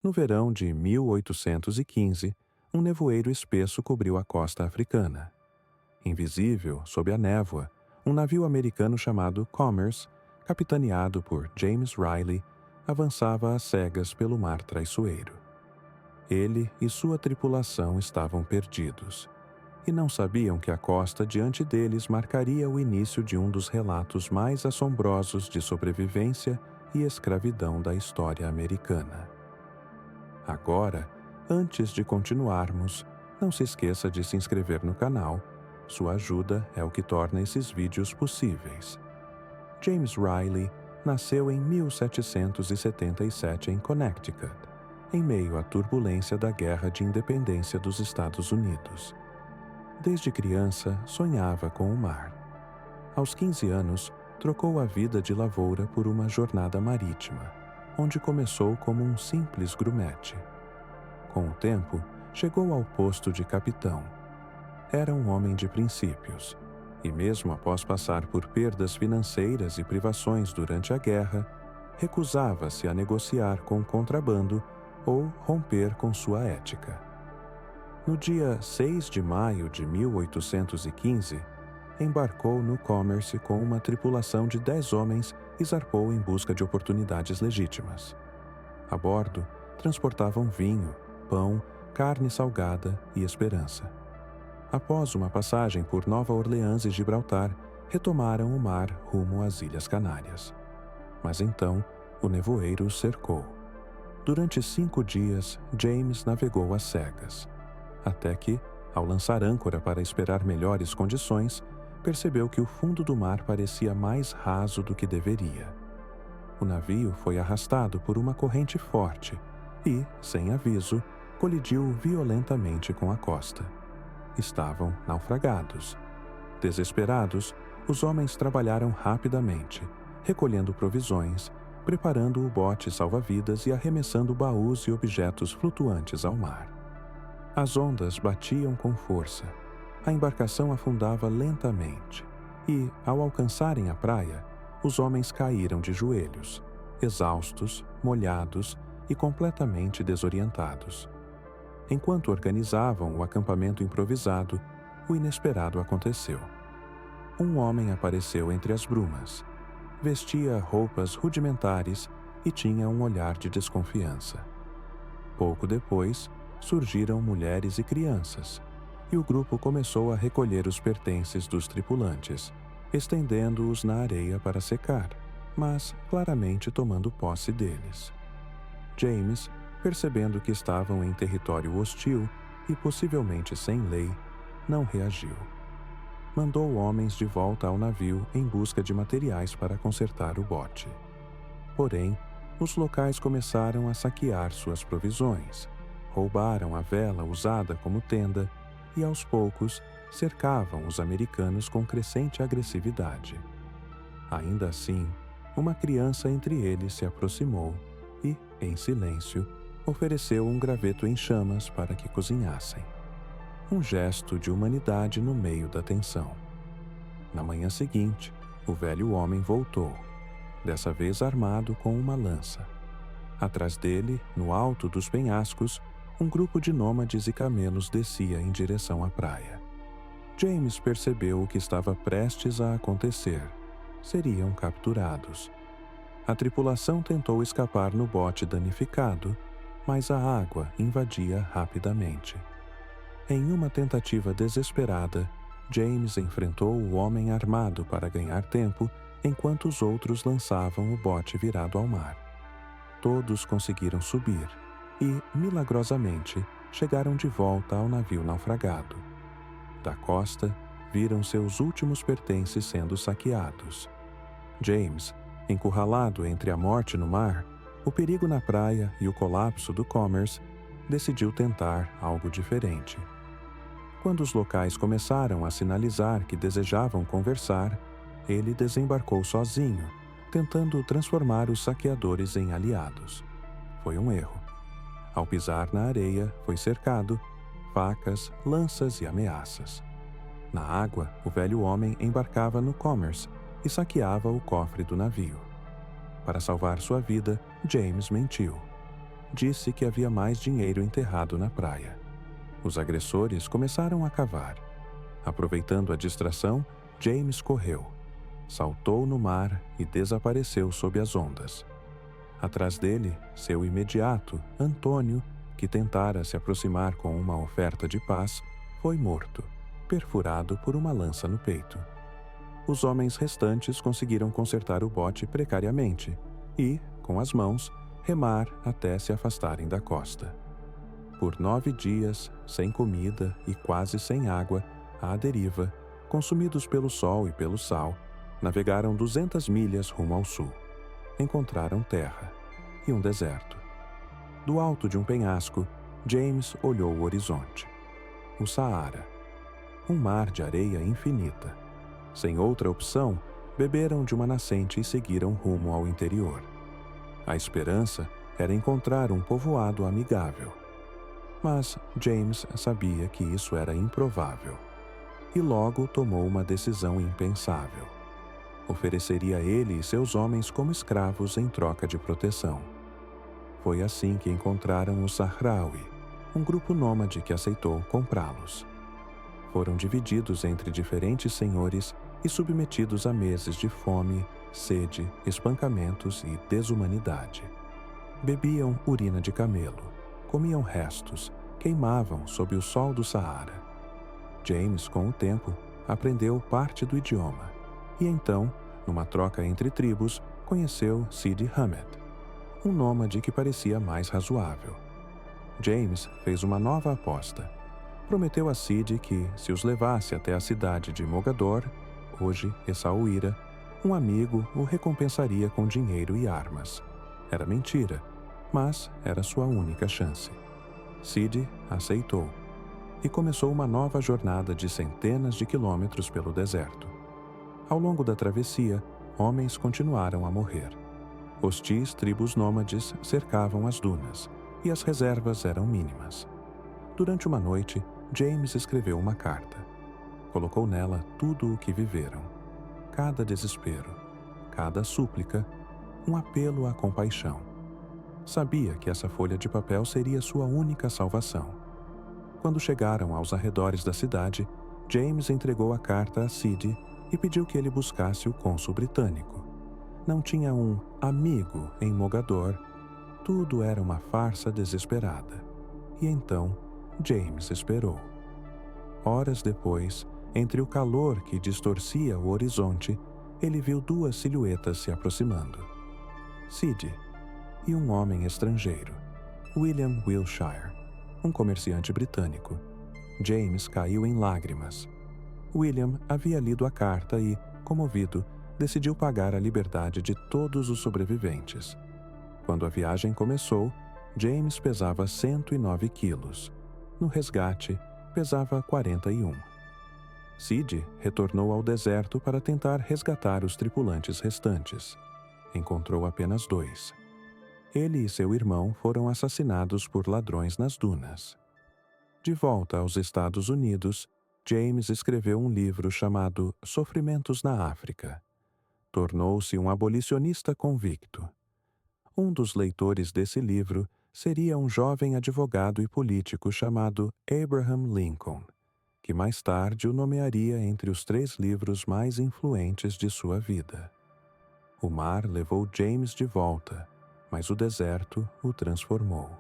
No verão de 1815, um nevoeiro espesso cobriu a costa africana. Invisível, sob a névoa, um navio americano chamado Commerce, capitaneado por James Riley, avançava às cegas pelo mar traiçoeiro. Ele e sua tripulação estavam perdidos, e não sabiam que a costa diante deles marcaria o início de um dos relatos mais assombrosos de sobrevivência e escravidão da história americana. Agora, antes de continuarmos, não se esqueça de se inscrever no canal. Sua ajuda é o que torna esses vídeos possíveis. James Riley nasceu em 1777 em Connecticut, em meio à turbulência da Guerra de Independência dos Estados Unidos. Desde criança, sonhava com o mar. Aos 15 anos, trocou a vida de lavoura por uma jornada marítima, onde começou como um simples grumete. Com o tempo, chegou ao posto de capitão. Era um homem de princípios, e mesmo após passar por perdas financeiras e privações durante a guerra, recusava-se a negociar com contrabando ou romper com sua ética. No dia 6 de maio de 1815, embarcou no Commerce com uma tripulação de 10 homens e zarpou em busca de oportunidades legítimas. A bordo, transportavam vinho, pão, carne salgada e esperança. Após uma passagem por Nova Orleans e Gibraltar, retomaram o mar rumo às Ilhas Canárias. Mas então, o nevoeiro os cercou. Durante 5 dias, James navegou às cegas, até que, ao lançar âncora para esperar melhores condições, percebeu que o fundo do mar parecia mais raso do que deveria. O navio foi arrastado por uma corrente forte e, sem aviso, colidiu violentamente com a costa. Estavam naufragados. Desesperados, os homens trabalharam rapidamente, recolhendo provisões, preparando o bote salva-vidas e arremessando baús e objetos flutuantes ao mar. As ondas batiam com força. A embarcação afundava lentamente e, ao alcançarem a praia, os homens caíram de joelhos, exaustos, molhados e completamente desorientados. Enquanto organizavam o acampamento improvisado, o inesperado aconteceu. Um homem apareceu entre as brumas. Vestia roupas rudimentares e tinha um olhar de desconfiança. Pouco depois, surgiram mulheres e crianças, e o grupo começou a recolher os pertences dos tripulantes, estendendo-os na areia para secar, mas claramente tomando posse deles. James, percebendo que estavam em território hostil e possivelmente sem lei, não reagiu. Mandou homens de volta ao navio em busca de materiais para consertar o bote. Porém, os locais começaram a saquear suas provisões, roubaram a vela usada como tenda e, aos poucos, cercavam os americanos com crescente agressividade. Ainda assim, uma criança entre eles se aproximou e, em silêncio, ofereceu um graveto em chamas para que cozinhassem. Um gesto de humanidade no meio da tensão. Na manhã seguinte, o velho homem voltou, dessa vez armado com uma lança. Atrás dele, no alto dos penhascos, um grupo de nômades e camelos descia em direção à praia. James percebeu o que estava prestes a acontecer. Seriam capturados. A tripulação tentou escapar no bote danificado, mas a água invadia rapidamente. Em uma tentativa desesperada, James enfrentou o homem armado para ganhar tempo, enquanto os outros lançavam o bote virado ao mar. Todos conseguiram subir e, milagrosamente, chegaram de volta ao navio naufragado. Da costa, viram seus últimos pertences sendo saqueados. James, encurralado entre a morte no mar, o perigo na praia e o colapso do Commerce, decidiu tentar algo diferente. Quando os locais começaram a sinalizar que desejavam conversar, ele desembarcou sozinho, tentando transformar os saqueadores em aliados. Foi um erro. Ao pisar na areia, foi cercado, facas, lanças e ameaças. Na água, o velho homem embarcava no Commerce e saqueava o cofre do navio. Para salvar sua vida, James mentiu. disse que havia mais dinheiro enterrado na praia. Os agressores começaram a cavar. Aproveitando a distração, James correu, saltou no mar e desapareceu sob as ondas. Atrás dele, seu imediato, Antônio, que tentara se aproximar com uma oferta de paz, foi morto, perfurado por uma lança no peito. Os homens restantes conseguiram consertar o bote precariamente e, com as mãos, remar até se afastarem da costa. Por 9 dias, sem comida e quase sem água, à deriva, consumidos pelo sol e pelo sal, navegaram 200 milhas rumo ao sul. Encontraram terra e um deserto. Do alto de um penhasco, James olhou o horizonte. O Saara. Um mar de areia infinita. Sem outra opção, beberam de uma nascente e seguiram rumo ao interior. A esperança era encontrar um povoado amigável. Mas James sabia que isso era improvável. E logo tomou uma decisão impensável. Ofereceria ele e seus homens como escravos em troca de proteção. Foi assim que encontraram os Sahrawi, um grupo nômade que aceitou comprá-los. Foram divididos entre diferentes senhores e submetidos a meses de fome, sede, espancamentos e desumanidade. Bebiam urina de camelo, comiam restos, queimavam sob o sol do Saara. James, com o tempo, aprendeu parte do idioma e então, numa troca entre tribos, conheceu Sidi Hamed, um nômade que parecia mais razoável. James fez uma nova aposta. Prometeu a Sidi que, se os levasse até a cidade de Mogador, hoje Essaouira, um amigo o recompensaria com dinheiro e armas. Era mentira, mas era sua única chance. Sidi aceitou e começou uma nova jornada de centenas de quilômetros pelo deserto. Ao longo da travessia, homens continuaram a morrer. Hostis tribos nômades cercavam as dunas e as reservas eram mínimas. Durante uma noite, James escreveu uma carta. Colocou nela tudo o que viveram. Cada desespero, cada súplica, um apelo à compaixão. Sabia que essa folha de papel seria sua única salvação. Quando chegaram aos arredores da cidade, James entregou a carta a Sidi e pediu que ele buscasse o cônsul britânico. Não tinha um amigo em Mogador. Tudo era uma farsa desesperada. E então, James esperou. Horas depois, entre o calor que distorcia o horizonte, ele viu 2 silhuetas se aproximando. Sidi e um homem estrangeiro, William Wilshire, um comerciante britânico. James caiu em lágrimas. William havia lido a carta e, comovido, decidiu pagar a liberdade de todos os sobreviventes. Quando a viagem começou, James pesava 109 quilos. No resgate, pesava 41. Sidi retornou ao deserto para tentar resgatar os tripulantes restantes. Encontrou apenas 2. Ele e seu irmão foram assassinados por ladrões nas dunas. De volta aos Estados Unidos, James escreveu um livro chamado Sofrimentos na África. Tornou-se um abolicionista convicto. Um dos leitores desse livro seria um jovem advogado e político chamado Abraham Lincoln, que mais tarde o nomearia entre os 3 livros mais influentes de sua vida. O mar levou James de volta, mas o deserto o transformou.